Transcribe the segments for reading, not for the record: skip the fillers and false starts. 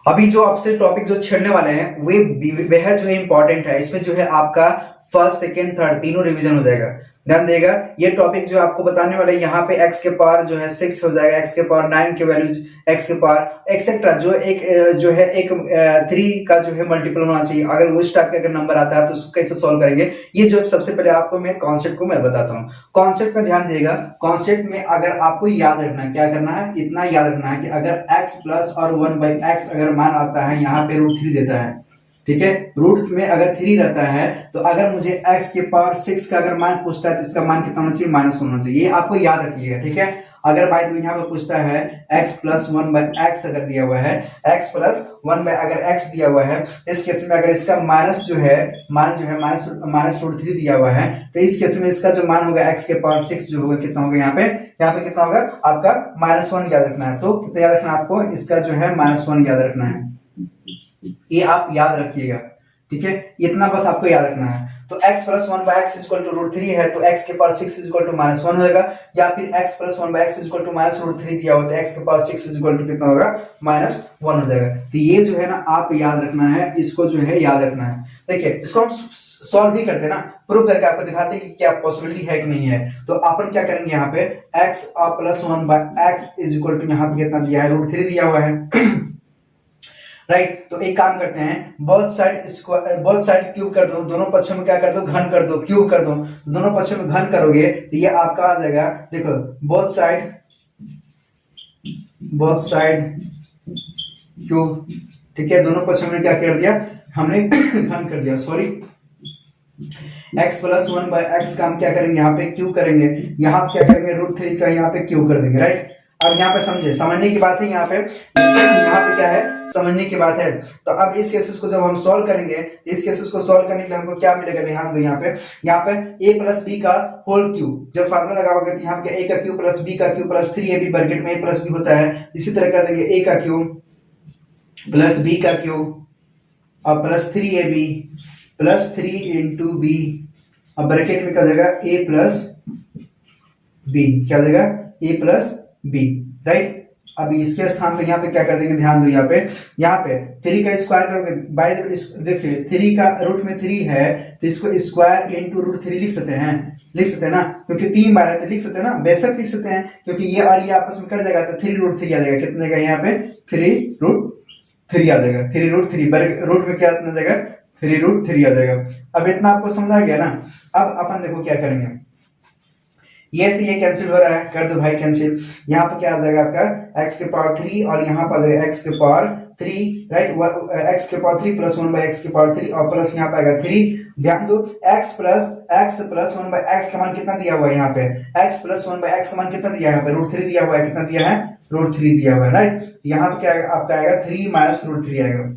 अभी जो आपसे टॉपिक जो छेड़ने वाले हैं वे बेहद जो है इंपॉर्टेंट है। इसमें जो है आपका फर्स्ट सेकेंड थर्ड तीनों रिवीजन हो जाएगा। ध्यान देगा, ये टॉपिक जो आपको बताने वाले यहाँ पे x के पावर जो है 6 हो जाएगा, x के पावर 9 के वैल्यू, x के पावर एक्सेट्रा जो है एक 3 का जो है मल्टीपल होना चाहिए। अगर उस टाइप का अगर नंबर आता है तो उसको कैसे सॉल्व करेंगे, ये जो सबसे पहले आपको मैं कॉन्सेप्ट को मैं बताता हूँ। कॉन्सेप्ट में ध्यान देगा, कॉन्सेप्ट में अगर आपको याद रखना है, क्या करना है, इतना याद रखना है कि अगर x प्लस और 1/x अगर मान आता है, यहाँ पे √3 देता है, ठीक है, रूट में अगर 3 रहता है तो अगर मुझे x के पावर 6 का अगर मान पूछता है तो इसका मान कितना होना चाहिए, -1 होना चाहिए। ये आपको याद रखिएगा, ठीक है। अगर बाय द वे यहाँ पे पूछता है x प्लस 1/x अगर दिया हुआ है, x प्लस 1 अगर x दिया हुआ है, इस केस में अगर इसका मान जो है -√3 दिया हुआ है, तो इस केस में इसका जो मान होगा x के पावर 6 जो होगा कितना होगा, यहाँ पे कितना होगा आपका -1 याद रखना है। तो कितना याद रखना है आपको, इसका जो है -1 याद रखना है, ये आप याद रखिएगा, ठीक है। इतना बस आपको याद रखना है। तो x plus 1/x equal to √3 है तो x के पावर 6 इक्वल टू -1 होगा, या फिर x plus 1/x equal to -√3 दिया हो तो x के पावर 6 इक्वल टू कितना होगा, -1 हो जाएगा। तो ये जो है ना आप याद रखना है, इसको जो है याद रखना है। देखिए इसको हम सॉल्व भी करते हैं ना, प्रूव करके आपको दिखाते हैं कि क्या पॉसिबिलिटी है कि नहीं है। तो अपन क्या करेंगे, यहाँ पे x plus 1/x is equal to यहाँ पे कितना दिया है, √3 दिया हुआ है राइट। तो एक काम करते हैं, बोथ साइड क्यूब कर दो, दोनों पक्षों में क्या कर दो, घन कर दो, क्यूब कर दो। दोनों पक्षों में घन करोगे तो ये आपका आ जाएगा, देखो बोथ साइड क्यूब, ठीक है। दोनों पक्षों में क्या कर दिया हमने, घन कर दिया, सॉरी। x प्लस 1/x का हम क्या करेंगे, यहाँ पे क्यूब करेंगे, यहाँ पे क्या करेंगे, √3 का यहाँ पे क्यूब कर देंगे, राइट। अब यहाँ पे समझने की बात है, यहाँ पे क्या है, समझने की बात है। तो अब इस केसेस को जब हम सॉल्व करेंगे, इस केसेस को सॉल्व करने के लिए हमको क्या मिलेगा, ध्यान दो, यहाँ पे a प्लस बी का होल क्यूब, जब फार्मूला लगाओगे तो यहाँ पे a का क्यूब प्लस b का क्यूब प्लस 3ab ब्रैकेट में a प्लस b होता है। इसी तरह कर देंगे a का क्यूब प्लस b का क्यूब और plus 3ab plus 3 into b, अब ब्रैकेट में क्या जाएगा, a प्लस b, क्या जाएगा, a प्लस b, राइट। अब इसके स्थान पे यहाँ पे क्या कर देंगे, ध्यान दो, यहाँ पे 3 का स्क्वायर करोगे, बाय देखिए 3 का रूट में 3 है तो इसको स्क्वायर इंटू √3 लिख सकते हैं ना, क्योंकि 3 बार है तो लिख सकते हैं ना, बेशक लिख सकते हैं, क्योंकि ये और ये आपस में कट जाएगा तो 3√3 आ जाएगा, कितना जाएगा यहाँ पे 3√3 आ जाएगा, 3√3 रूट में क्या कितना जाएगा, 3√3 आ जाएगा। अब इतना आपको समझ आ गया ना। अब अपन देखो क्या करेंगे, ये से ये कैंसिल हो रहा है, कर दो भाई कैंसिल। यहाँ पे क्या आ जाएगा आपका x के पावर 3 और यहाँ पर आ जाएगा x के पावर 3, राइट, x के पावर 3 प्लस 1/x के पावर 3 और प्लस यहाँ पे आएगा 3। ध्यान दो, x प्लस 1/x का मान कितना दिया हुआ है, यहाँ पे x प्लस 1/x का मान कितना दिया है, यहाँ पे √3 दिया हुआ है, कितना दिया है, √3 दिया हुआ है, राइट। यहाँ पे क्या आएगा आपका, आएगा 3 माइनस √3 आएगा।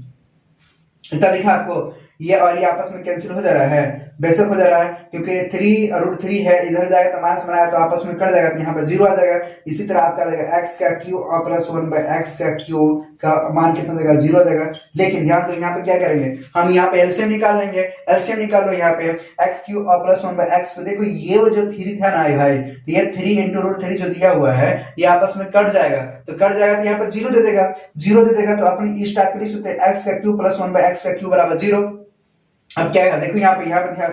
इतना दिखा आपको, ये और ये आपस में कैंसिल हो जा रहा है, बेशक हो जा रहा है, क्योंकि 3 √3 है, इधर जाएगा तो माइनस बनाया तो आपस में कट जाएगा तो यहाँ पे 0 आ जाएगा। इसी तरह आपका आ जाएगा x का क्यूब और प्लस 1/x का क्यूब का मान कितना देगा, 0 आ जाएगा। लेकिन ध्यान दो, यहाँ पे क्या करेंगे, हम यहाँ पे एलसीएम निकाल लेंगे, एलसीएम निकाल लो, यहाँ पे x क्यूब और प्लस 1/x, तो देखो ये वो जो 3 था ना भाई, तो ये 3 इंटू √3 जो दिया हुआ है ये आपस में कट जाएगा, तो यहाँ पे 0 दे देगा, तो अपनी इस टाइप के लिख सकते हैं, x का क्यूब प्लस 1/x का क्यूब बराबर 0। अब क्या है, देखो यहाँ पे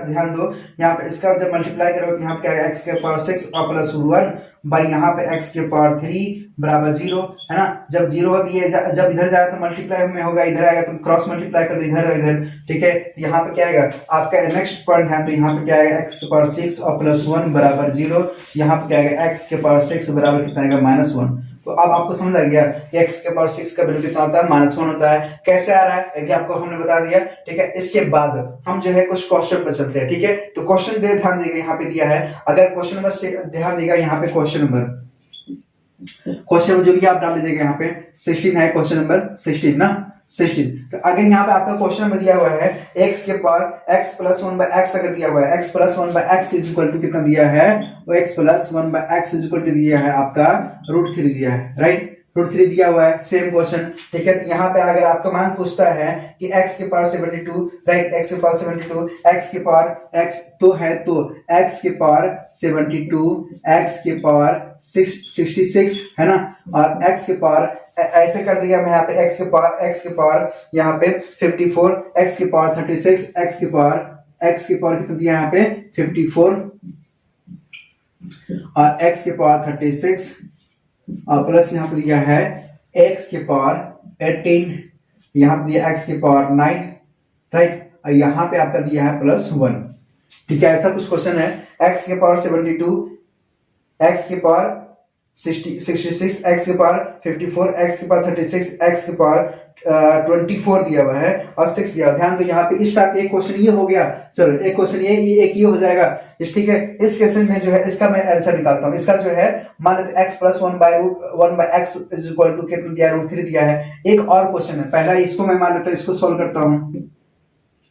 ध्यान दो, यहाँ पे इसका जब मल्टीप्लाई करोगे तो यहाँ पे क्या है, x के पावर 6 और प्लस 1 बाई यहाँ पे x के पावर 3 बराबर 0 है ना। जब 0 होती है, जब इधर जाएगा तो मल्टीप्लाई में होगा, इधर आएगा तो क्रॉस मल्टीप्लाई कर दो, इधर, ठीक है। तो यहाँ पे क्या आएगा आपका नेक्स्ट पॉइंट, ध्यान दो, यहाँ पे क्या आएगा, x के पावर 6 और प्लस 1 बराबर 0। यहाँ पे क्या आएगा, x के पावर 6 बराबर कितना आएगा, -1। तो अब आपको समझ आ गया x के पावर 6 का वैल्यू कितना होता है, -1 होता है। कैसे आ रहा है यदि आपको हमने बता दिया, ठीक है। इसके बाद हम जो है कुछ क्वेश्चन पर चलते हैं, ठीक है। तो क्वेश्चन दे ध्यान देगा, यहाँ पे दिया है, अगर क्वेश्चन नंबर से ध्यान देगा, यहाँ पे क्वेश्चन नंबर जो भी आप डाल लीजिएगा, यहाँ पे 16 है, क्वेश्चन नंबर 16 ना, 16। तो अगर यहाँ पे आपका क्वेश्चन में दिया हुआ है x के पावर x प्लस 1/x अगर दिया हुआ है, x plus 1/x is equal to कितना दिया है, वो x plus 1/x is equal to दिया है आपका √3 दिया है, राइट, √3 दिया हुआ है, सेम क्वेश्चन, ठीक है। तो यहाँ पे अगर आपका मान पूछता है कि x के पावर 72, राइट, x के पावर 72, x के पावर x तो है, तो x के पावर 72, x के पावर 66 है ना, और x के पावर ऐसे कर दिया मैं यहाँ पे x के पावर यहाँ पे 54, x के पावर 36, x के पावर कितना दिया यहाँ पे 54 और x के पावर 36 और प्लस यहाँ पे दिया है x के पावर 18, यहाँ पे दिया x के पावर 9, राइट, और यहाँ पे आपका दिया है +1। ठीक है, ऐसा कुछ क्वेश्चन है। x के पावर 72, x के पावर 66, x के पावर 54, x के पावर 36, x के पावर 24 दिया हुआ है और 6 दिया हुआ। ध्यान दो यहाँ पे इस टाइप एक क्वेश्चन ये हो गया। चलो एक क्वेश्चन ये एक ये हो जाएगा। ठीक है, इस केस में जो है इसका मैं आंसर निकालता हूँ। इसका जो है मान लेते x + 1/x = कितना दिया है, √3 दिया है। एक और क्वेश्चन है, पहला इसको मैं मान लेता हूँ, इसको सोल्व करता हूँ।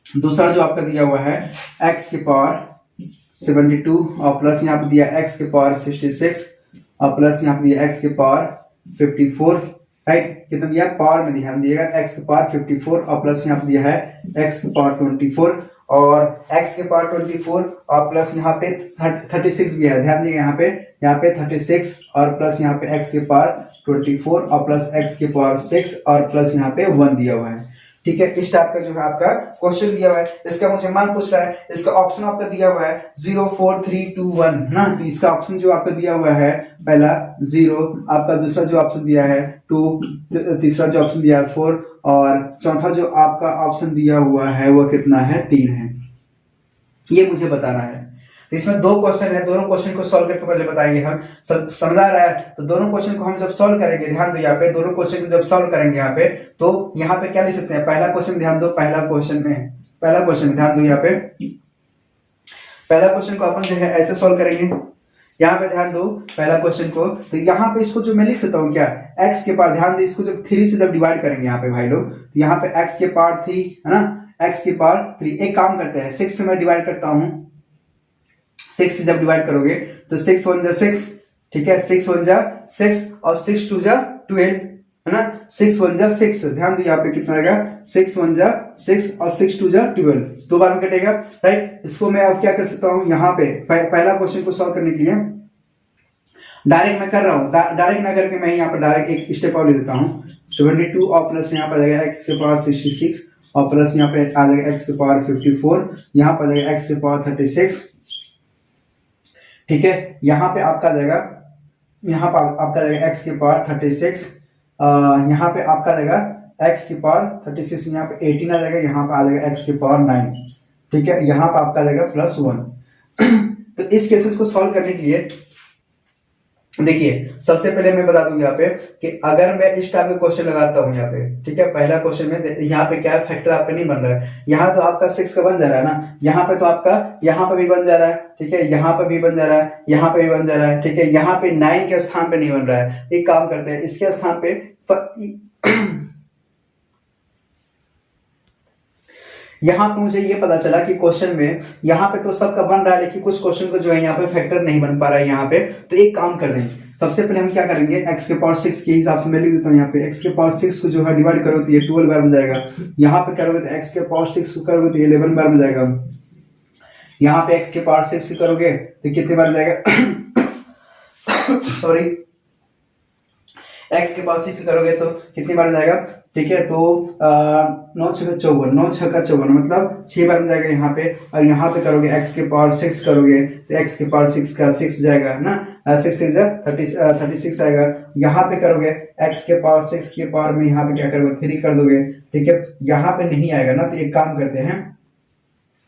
दूसरा जो आपका दिया हुआ है x के पावर 72 और प्लस यहाँ पे दिया x के पावर 66 और प्लस यहाँ पे दिया x के पावर 54, राइट, कितना दिया पावर में ध्यान दिएगा, x के पावर 54 और प्लस यहाँ पे दिया है x के पावर 24 और x के पावर 24 और प्लस यहाँ पे 36 भी है। ध्यान दिएगा यहाँ पे 36 और प्लस यहाँ पे x के पावर 24 और प्लस x के पावर 6 और प्लस यहाँ पे 1 दिया हुआ है। ठीक है, इस टाइप का जो है आपका क्वेश्चन दिया हुआ है। इसका मुझे मान पूछ रहा है, इसका ऑप्शन आपका दिया हुआ है 0 4 3 2 1 ना। तो इसका ऑप्शन जो आपका दिया हुआ है पहला 0, आपका दूसरा जो ऑप्शन दिया है 2, तीसरा जो ऑप्शन दिया है 4 और चौथा जो आपका ऑप्शन दिया हुआ है वो कितना है, 3 है। ये मुझे बताना है। तो इसमें 2 क्वेश्चन है, दोनों क्वेश्चन को सॉल्व करके पहले बताएंगे हम। समझ आ रहा है? तो दोनों क्वेश्चन को हम जब सॉल्व करेंगे, ध्यान दो यहाँ पे, दोनों क्वेश्चन को जब सॉल्व करेंगे यहाँ पे, तो यहाँ पे क्या लिख सकते हैं, पहला क्वेश्चन ध्यान दो, पहला क्वेश्चन ध्यान दो यहाँ पे, पहला क्वेश्चन को अपन जो है ऐसे सॉल्व करेंगे। यहाँ पे ध्यान दो पहला क्वेश्चन को, तो यहाँ पे इसको जो मैं लिख सकता हूँ क्या, x के पावर, ध्यान दो इसको जब 3 से जब डिवाइड करेंगे यहाँ पे भाई लोग, तो यहाँ पे x के पावर 3 है ना, x के पावर 3। एक काम करते हैं, 6 से मैं डिवाइड करता हूँ। 6 से जब डिवाइड करोगे तो 6 1 जा 6, ठीक है, 6 1 जा 6 और 6 2 जा 12 है ना, 6 1 जा 6। ध्यान दो यहाँ पे कितना आएगा, 6 1 जा 6 और 6 2 जा 12, 2 बार में कटेगा, राइट। इसको मैं अब क्या कर सकता हूँ, यहाँ पे पहला क्वेश्चन को सॉल्व करने के लिए डायरेक्ट मैं कर रहा हूँ, डायरेक्ट ना करके मैं यहाँ पे डायरेक्ट एक स्टेप और ले देता हूँ। 72 और प्लस यहाँ पे आ जाएगा x के पावर 66 और प्लस यहाँ पे आ जाएगा x के पावर 54, यहाँ पे आ जाएगा x के पावर 36, ठीक है। यहाँ पे आपका आ जाएगा, यहाँ पे आपका जाएगा x के पावर 36, यहाँ पे आपका जाएगा x की पावर 36, यहाँ पे 18 आ जाएगा, यहाँ पे आ जाएगा x की पावर 9, ठीक है। यहाँ पे आपका जाएगा +1। तो इस केसेस को सॉल्व करने के लिए देखिए, सबसे पहले मैं बता दूं यहाँ पे कि अगर मैं इस टाइप के क्वेश्चन लगाता हूँ यहाँ पे, ठीक है, पहला क्वेश्चन में यहाँ पे क्या है, फैक्टर आपका नहीं बन रहा है, यहाँ तो आपका 6 का बन जा रहा है ना, यहाँ पे तो आपका यहाँ पे भी बन जा रहा है, ठीक है, यहाँ पे भी बन जा रहा है, यहाँ पे भी बन जा रहा है, ठीक है, यहाँ पे 9 के स्थान पे नहीं बन रहा है। एक काम करते हैं, इसके स्थान पे यहाँ पे मुझे ये पता चला कि क्वेश्चन में यहाँ पे तो सबका बन रहा है, लेकिन कुछ क्वेश्चन को जो है यहाँ पे फैक्टर नहीं बन पा रहा है यहाँ पे। तो एक काम कर दें, सबसे पहले हम क्या करेंगे, x के पावर 6 के हिसाब से मैं लिख देता हूँ यहाँ पे, x के पावर 6 को जो है डिवाइड करो तो ये 12 बार बन जाएगा, यहाँ पे करोगे तो x के पावर 6 को करोगे तो ये 11 बार बन जाएगा, यहाँ पे x के पावर 6 करोगे तो कितने बार जाएगा सॉरी, x के पावर 6 करोगे तो कितनी बार जाएगा, ठीक है। तो 9 6 54, 9 6 54 मतलब 6 बार में जाएगा यहाँ पे, और यहाँ पे करोगे x के पावर 6 करोगे तो x के पावर 6 का 6 जाएगा ना, 6 6 36 आएगा। यहाँ पे करोगे x के पावर 6 के पावर में यहाँ पे क्या करोगे 3 कर दोगे, ठीक है। यहाँ पे नहीं आएगा ना, तो एक काम करते हैं,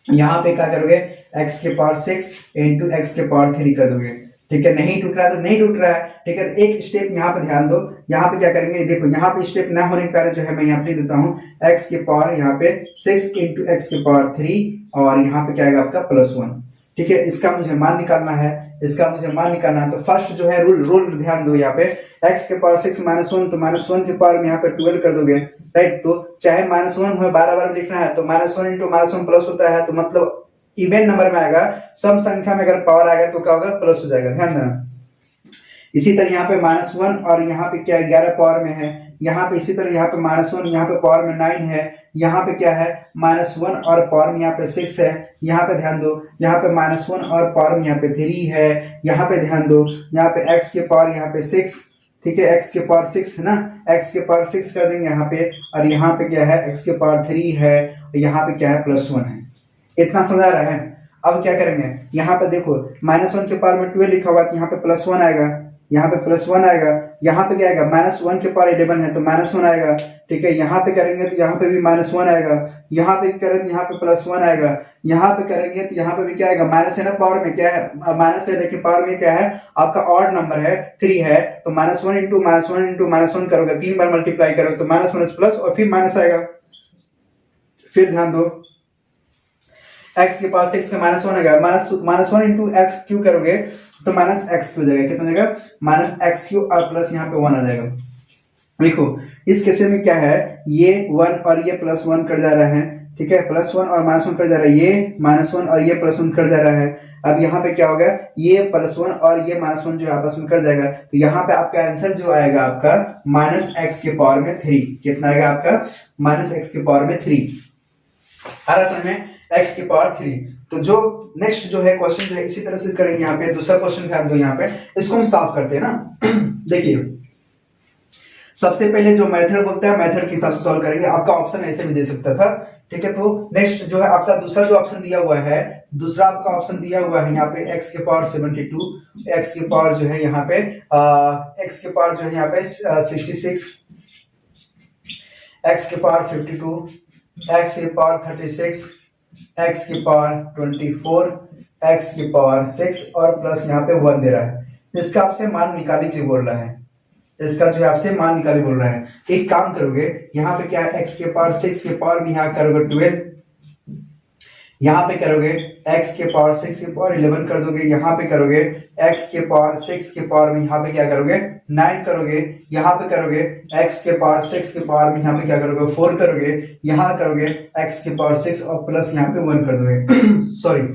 यहाँ पे क्या करोगे x के पावर 6 इंटू x के पावर 3 कर दोगे, ठीक है। नहीं टूट रहा है तो नहीं टूट रहा है, ठीक है। तो एक स्टेप यहाँ पे ध्यान दो, यहाँ पे क्या करेंगे, देखो यहाँ पे स्टेप ना होने के कारण जो है मैं यहाँ पे देता हूँ x के पावर यहाँ पे 6 इंटू x के पावर 3 और यहाँ पे क्या आएगा आपका +1, ठीक है। इसका मुझे मान निकालना है, तो फर्स्ट जो है रूल ध्यान दो, यहाँ पे x के पावर 6 -1 तो -1 के पावर में यहाँ पे 12 कर दोगे, राइट। तो चाहे -1 हो 12 बार लिखना है तो -1 इंटू -1 प्लस होता है, तो मतलब इवन नंबर में आएगा, सम संख्या में अगर पावर आएगा तो क्या होगा, प्लस हो जाएगा, ध्यान देना। इसी तरह यहाँ पे -1 और यहाँ पे क्या 11 पावर में है, यहाँ पे इसी तरह यहाँ पे -1, यहाँ पे पावर में 9 है, यहाँ पे क्या है -1 और पावर में यहाँ पे 6 है, यहाँ पे ध्यान दो, यहाँ पे -1 और पावर में यहाँ पे 3 है, यहाँ पे ध्यान दो, यहाँ पे x के पावर यहाँ पे 6, ठीक है, x के पावर 6 है ना, x के पावर 6 कर देंगे यहाँ पे, और यहाँ पे क्या है x के पावर 3 है, यहाँ पे क्या है +1 है। इतना समझ आ रहा है। अब क्या करेंगे, यहाँ पे देखो -1 के पावर में 12 लिखा हुआ है, यहाँ पे +1 आएगा, यहाँ पे +1 आएगा, यहाँ पे क्या आएगा -1 के पावर 11 है तो -1 आएगा, ठीक है। यहाँ पे करेंगे तो यहाँ पे भी -1 आएगा, यहाँ पे करें तो यहाँ पे +1 आएगा, यहाँ पे करेंगे तो यहाँ पे भी क्या आएगा, माइनस है ना, पावर में क्या है माइनस है, देखिए पावर में क्या है आपका ऑड नंबर है 3 है, तो -1 इंटू -1 इंटू -1 करोगे, 3 बार मल्टीप्लाई करोगे तो -1 प्लस और फिर माइनस आएगा। फिर ध्यान दो, x के पावर 6 का -1 आएगा, -1 इंटू एक्स क्यू करोगे तो -x क्यू हो जाएगा, कितना जाएगा -x क्यू और प्लस यहाँ पे 1 आ जाएगा। देखो इस केस में क्या है, ये 1 और ये +1 कट जा रहा है, ठीक है, +1 और -1 कट जा रहा है, ये -1 और ये +1 कट जा रहा है। अब यहाँ पे क्या होगा, ये +1 और ये -1 जो आपस में कट जाएगा, तो यहाँ पे आपका आंसर जो आएगा आपका -x के पावर में 3, कितना आएगा आपका -x के पावर में 3 आ रहा समझ में, x के पावर 3। तो जो नेक्स्ट जो है क्वेश्चन जो है इसी तरह से करेंगे। यहाँ पे दूसरा क्वेश्चन ध्यान दो, यहाँ पे इसको हम सॉल्व करते हैं ना। देखिए सबसे पहले जो मेथड बोलते हैं मेथड के हिसाब से सॉल्व करेंगे, आपका ऑप्शन ऐसे भी दे सकता था, ठीक है। तो नेक्स्ट जो है आपका दूसरा जो ऑप्शन दिया हुआ है, दूसरा आपका ऑप्शन दिया हुआ है यहाँ पे x के पावर 72, x के पावर जो है यहाँ पे x के पावर जो है यहाँ पे 66, x के पावर 52, x के पावर 36, x के पावर 24, x के पावर 6 और प्लस यहाँ पे 1 दे रहा है। इसका आपसे मान निकालने के लिए बोल रहा है, इसका जो है आपसे मान निकाले बोल रहा है। एक काम करोगे, यहाँ पे क्या है x के पावर 6 के पावर में यहाँ करोगे 12, यहाँ पे करोगे x के पावर 6 के पावर 11 कर दोगे, यहाँ पे करोगे x के पावर 6 के पावर में यहाँ पे क्या करोगे 9 करोगे, यहाँ पे करोगे x के पावर 6 के पावर में यहाँ पे क्या करोगे 4 करोगे, यहाँ करोगे x के पावर 6 और प्लस यहाँ पे 1 कर दोगे सॉरी।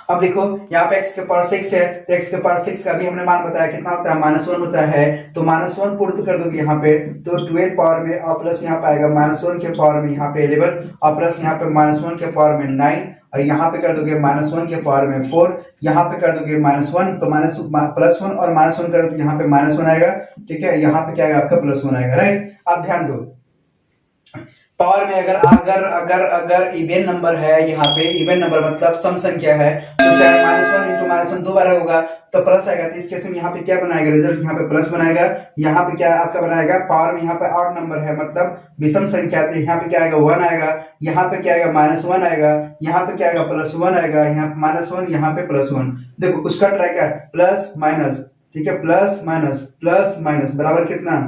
अब देखो यहाँ पे x के पावर 6 है, तो x के पावर 6 का भी हमने मान बताया कितना होता है -1 होता है, तो -1 पुट कर दोगे यहाँ पे, तो 12 पावर में और प्लस यहाँ पे आएगा -1 के पावर में यहाँ पे 11 और प्लस यहाँ पे -1 के पावर में 9 और यहाँ पे कर दोगे -1 के पावर में 4, यहाँ पे कर दोगे -1 तो +1 और -1 करो तो यहाँ पे -1 आएगा, ठीक है। यहाँ पे क्या आएगा आपका +1 आएगा, राइट। अब ध्यान दो पावर में अगर अगर अगर अगर इवन नंबर है, यहाँ पे इवन नंबर मतलब सम संख्या है, तो चाहे -1 इंटू -1 दो बार होगा तो प्लस आएगा, तो इस केस में यहाँ पे क्या बनाएगा रिजल्ट, यहाँ पे प्लस बनाएगा, यहाँ पे क्या आपका बनाएगा पावर में यहाँ पे ऑड नंबर है मतलब विषम संख्या, तो यहाँ पे क्या आएगा 1 आएगा, यहाँ पे क्या आएगा -1 आएगा, यहाँ पे क्या आएगा +1 आएगा, यहाँ पे -1 यहाँ पे +1। देखो कुछ कट रहा है क्या, प्लस माइनस, ठीक है, प्लस माइनस बराबर कितना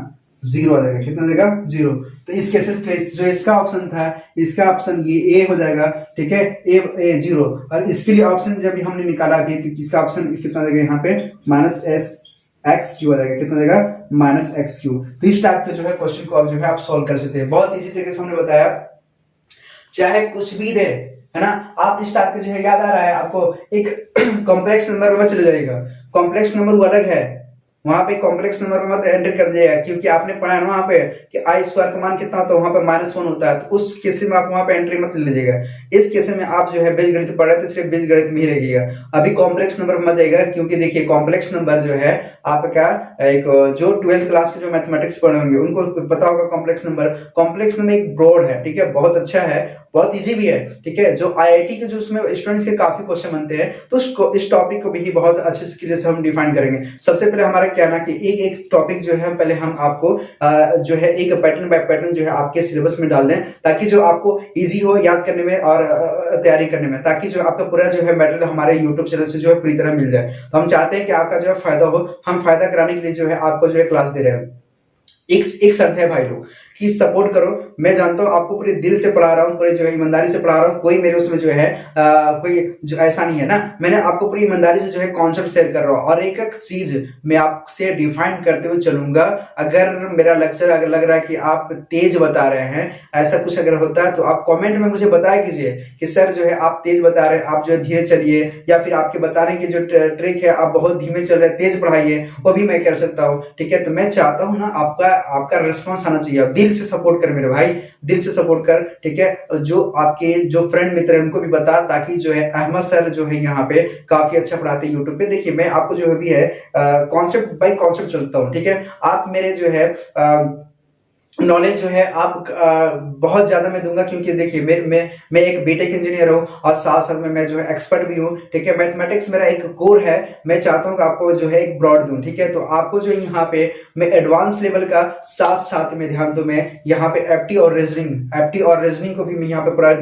0 आ जाएगा, कितना देगा 0। तो इस केसेस जो इसका ऑप्शन था, इसका ऑप्शन ये ए हो जाएगा, ठीक है, ए 0। और इसके लिए ऑप्शन जब हमने निकाला अभी तो इसका ऑप्शन कितना देगा यहाँ पे -x³ आ जाएगा, कितना देगा -x³। तो इस टाइप के जो है क्वेश्चन को आप जो है आप सॉल्व कर सकते हैं, बहुत इजी तरीके से हमने बताया, चाहे कुछ भी दे, है ना। आप इस टाइप के जो है याद आ रहा है आपको, एक कॉम्प्लेक्स नंबर में चले जाएगा, कॉम्प्लेक्स नंबर वो अलग है, वहां पे कॉम्प्लेक्स नंबर में मत एंटर कर दिएगा, क्योंकि आपने पढ़ा है ना वहां पे कि i² का मान कितना होता है, वहां पे -1 होता है, तो उस केस में आप वहां पे एंट्री मत ले लीजिएगा। इस केस में आप जो है बीजगणित पढ़ रहे थे, सिर्फ बीजगणित में ही रहिएगा, अभी कॉम्प्लेक्स नंबर में मत जाइएगा, क्योंकि देखिए कॉम्प्लेक्स नंबर जो है आपका एक जो 12th क्लास के जो मैथमेटिक्स पढ़े होंगे उनको पता होगा कॉम्प्लेक्स नंबर एक ब्रॉड है, ठीक है, बहुत अच्छा है, बहुत इजी भी है, ठीक है। जो IIT के जो उसमें स्टूडेंट्स के काफी क्वेश्चन बनते हैं, तो इस टॉपिक को भी बहुत अच्छे से हम डिफाइन करेंगे। सबसे पहले हमारा क्या ना कि एक टॉपिक जो है पहले हम आपको जो है एक पैटर्न बाय पैटर्न जो है आपके सिलेबस में डाल दें, ताकि जो आपको इजी हो याद करने में और तैयारी करने में, ताकि जो आपका पूरा जो है मटेरियल हमारे यूट्यूब चैनल से जो है पूरी तरह मिल जाए। तो हम चाहते हैं कि आपका जो है फायदा हो, हम फायदा कराने के लिए जो है आपको जो है क्लास दे रहे हैं। एक शर्त है भाई लोग कि सपोर्ट करो, मैं जानता हूं आपको पूरे दिल से पढ़ा रहा हूं, पूरे जो है ईमानदारी से पढ़ा रहा हूं, कोई मेरे उसमें जो है कोई जो ऐसा नहीं है ना, मैंने आपको पूरी ईमानदारी से जो है कॉन्सेप्ट शेयर कर रहा हूं और एक एक चीज मैं आपसे डिफाइन करते हुए चलूंगा। अगर मेरा लेक्चर अगर लग रहा है कि आप तेज बता रहे हैं, ऐसा कुछ अगर होता है तो आप कॉमेंट में मुझे बताया कीजिए कि सर जो है आप तेज बता रहे हैं, आप जो है धीरे चलिए, या फिर आपके बताने की जो ट्रिक है आप बहुत धीमे चल रहे हैं, तेज पढ़ाइए, वो भी मैं कर सकता हूँ, ठीक है। तो मैं चाहता हूँ ना आपका रिस्पॉन्स आना चाहिए, दिल दिल से सपोर्ट कर मेरे भाई, दिल से सपोर्ट कर, ठीक है। जो आपके जो फ्रेंड मित्र है उनको भी बता, ताकि जो है अहमद सर जो है यहाँ पे काफी अच्छा पढ़ाते हैं यूट्यूब पे। देखिए मैं आपको जो भी है कॉन्सेप्ट बाय कॉन्सेप्ट चलता हूँ, ठीक है। आप मेरे जो है नॉलेज जो है आप बहुत ज्यादा मैं दूंगा, क्योंकि देखिए मैं एक बीटेक इंजीनियर हूँ और साथ साथ में मैं जो है एक्सपर्ट भी हूँ, ठीक है। मैथमेटिक्स मेरा एक कोर है, मैं चाहता हूँ कि आपको जो है एक ब्रॉड दूं, ठीक है। तो आपको जो यहाँ पे मैं एडवांस लेवल का साथ साथ में ध्यान दूं, मैं यहाँ पे एप्टी और रीजनिंग को भी मैं यहाँ पे पूरा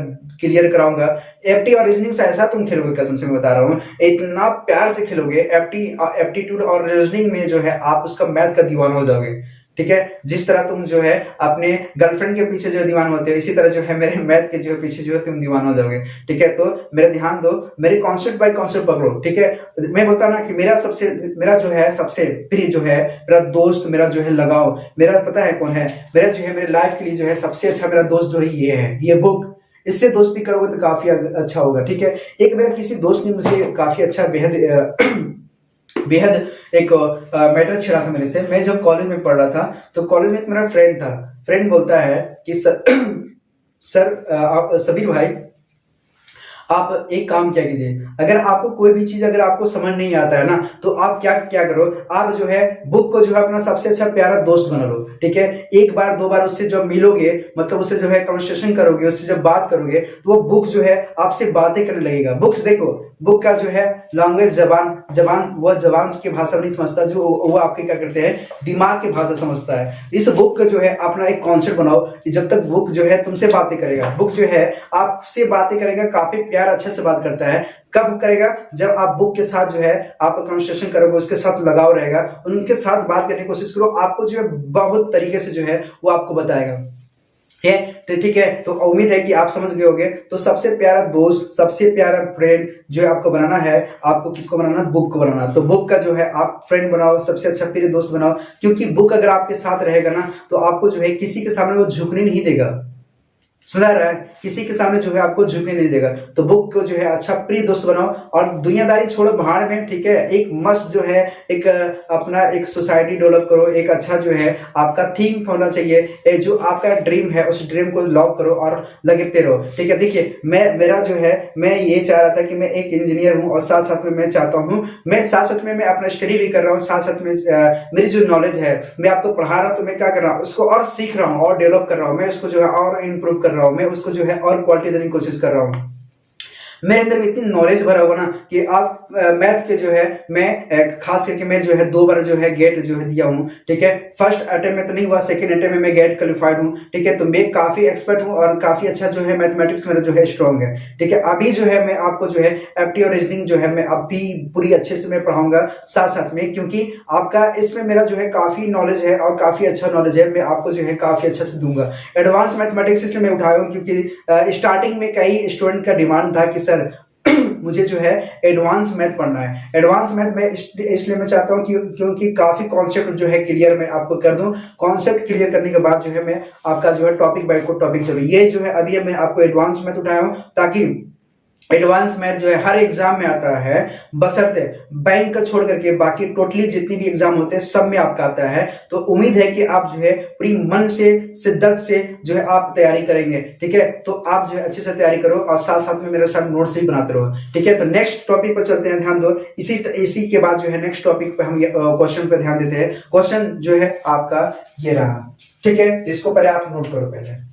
क्लियर कराऊंगा। एप्टी और रीजनिंग से ऐसा तुम खेलोगे, कसम से मैं बता रहा हूँ, इतना प्यार से खेलोगे। एप्टीट्यूड और रीजनिंग में जो है आप उसका मैथ का दीवाना हो जाओगे, ठीक है। जिस तरह तुम जो है अपने गर्लफ्रेंड के पीछे जो दीवाना होते हो, इसी तरह जो है मेरे मैथ के जो पीछे जो है तुम दीवाना हो जाओगे, ठीक है। तो मेरा ध्यान दो, मेरे कॉन्सेप्ट बाय कॉन्सेप्ट पकड़ो, ठीक है। मैं बोलता ना कि मेरा जो है सबसे प्रिय जो है मेरा दोस्त, मेरा जो है लगाव, मेरा पता है कौन है, मेरा जो है मेरे लाइफ के लिए जो है सबसे अच्छा मेरा दोस्त जो है ये है, ये बुक। इससे दोस्ती करोगे तो काफी अच्छा होगा, ठीक है। एक मेरा किसी दोस्त ने मुझे काफी अच्छा बेहद एक मैटर छिड़ा था मेरे से। मैं जब कॉलेज में पढ़ रहा था तो कॉलेज में एक मेरा फ्रेंड था। फ्रेंड बोलता है कि आप सबीर भाई, आप एक काम क्या कीजिए, अगर आपको कोई भी चीज अगर आपको समझ नहीं आता है ना, तो आप क्या क्या करो, आप जो है बुक को जो है अपना सबसे अच्छा प्यारा दोस्त बना लो, ठीक है। एक बार दो बार उससे जब मिलोगे, मतलब उससे जो है कन्वर्सेशन करोगे, उससे जब बात करोगे, तो वो बुक जो है आपसे बातें करने लगेगा। बुक्स देखो, बुक का जो है लैंग्वेज जबान वह जबान की भाषा नहीं समझता, जो वो आपके क्या करते हैं दिमाग की भाषा समझता है। इस बुक का जो है अपना एक कॉन्सेप्ट बनाओ, जब तक बुक जो है तुमसे बातें करेगा, बुक जो है आपसे बातें करेगा, काफी प्यार अच्छे से बात करता है। कब करेगा, जब आप बुक के साथ जो है आप कन्वर्सेशन करोगे, उसके साथ लगाव रहेगा, उनके साथ बात करने की कोशिश करो, आपको जो है बहुत तरीके से जो है वो आपको बताएगा, है तो ठीक है। तो उम्मीद है कि आप समझ गए होंगे। तो सबसे प्यारा दोस्त, सबसे प्यारा फ्रेंड जो है आपको बनाना है, आपको किसको बनाना, बुक को बनाना। तो बुक का जो है आप फ्रेंड बनाओ, सबसे अच्छा प्रिय दोस्त बनाओ, क्योंकि बुक अगर आपके साथ रहेगा ना, तो आपको जो है किसी के सामने वो झुकने नहीं देगा, समझ रहा है, किसी के सामने जो है आपको झुकने नहीं देगा। तो बुक को जो है अच्छा प्रिय दोस्त बनाओ, और दुनियादारी छोड़ो भाड़ में, ठीक है। एक मस्त जो है एक अपना एक सोसाइटी डेवलप करो, एक अच्छा जो है आपका थीम होना चाहिए, जो आपका ड्रीम है उस ड्रीम को लॉक करो और लगते रहो, ठीक है। देखिए मेरा जो है, मैं ये चाह रहा था कि मैं एक इंजीनियर हूं, और साथ साथ में मैं चाहता हूं, मैं साथ साथ में मैं अपना स्टडी भी कर रहा हूँ, साथ साथ में मेरी जो नॉलेज है मैं आपको पढ़ा रहा हूँ, तो मैं क्या कर रहा हूँ उसको और सीख रहा हूँ और डेवलप कर रहा हूँ, मैं उसको जो है और इम्प्रूव कर रहा हूं, मैं उसको जो है और क्वालिटी देने की कोशिश कर रहा हूं। मेरे अंदर इतनी नॉलेज भरा हुआ ना कि आप मैथ के जो है मैं खास करके मैं जो है 2 बार जो है गेट जो है दिया हूं, ठीक है। फर्स्ट अटेम्प्ट में तो नहीं हुआ, सेकंड अटेम्प्ट में मैं गेट क्वालिफाइड हूं, ठीक है। तो मैं काफी एक्सपर्ट हूं और काफी अच्छा जो है मैथमेटिक्स मेरा जो है स्ट्रांग है, ठीक है। अभी जो है मैं आपको जो है एप्टी और रीजनिंग जो है मैं अभी पूरी अच्छे से मैं पढ़ाऊंगा साथ साथ में, क्योंकि आपका इसमें मेरा जो है काफी नॉलेज है और काफी अच्छा नॉलेज है, मैं आपको जो है काफी अच्छा से दूंगा। एडवांस मैथमेटिक्स इसलिए मैं उठाया हूं क्योंकि स्टार्टिंग में कई स्टूडेंट का डिमांड था कि सर मुझे जो है एडवांस मैथ पढ़ना है। एडवांस मैथ में इसलिए मैं चाहता हूं क्योंकि काफी कॉन्सेप्ट जो है क्लियर मैं आपको कर दूं। कॉन्सेप्ट क्लियर करने के बाद जो है मैं आपका जो है टॉपिक बाय टॉपिक चलो, ये जो है अभी मैं आपको एडवांस मैथ उठाया हूं, ताकि एडवांस मैथ जो है हर एग्जाम में आता है, बशर्ते बैंक का छोड़ करके बाकी टोटली जितनी भी एग्जाम होते हैं सब में आपका आता है। तो उम्मीद है कि आप जो है पूरी मन से शिद्दत से जो है आप तैयारी करेंगे, ठीक है। तो आप जो है अच्छे से तैयारी करो और साथ साथ में मेरे साथ नोट्स भी बनाते रहो, ठीक है। तो नेक्स्ट टॉपिक पर चलते हैं, ध्यान दो। इसी के बाद जो है नेक्स्ट टॉपिक पे हम क्वेश्चन पे ध्यान देते हैं। क्वेश्चन जो है आपका ये रहा, ठीक है। इसको पहले आप नोट करो पहले।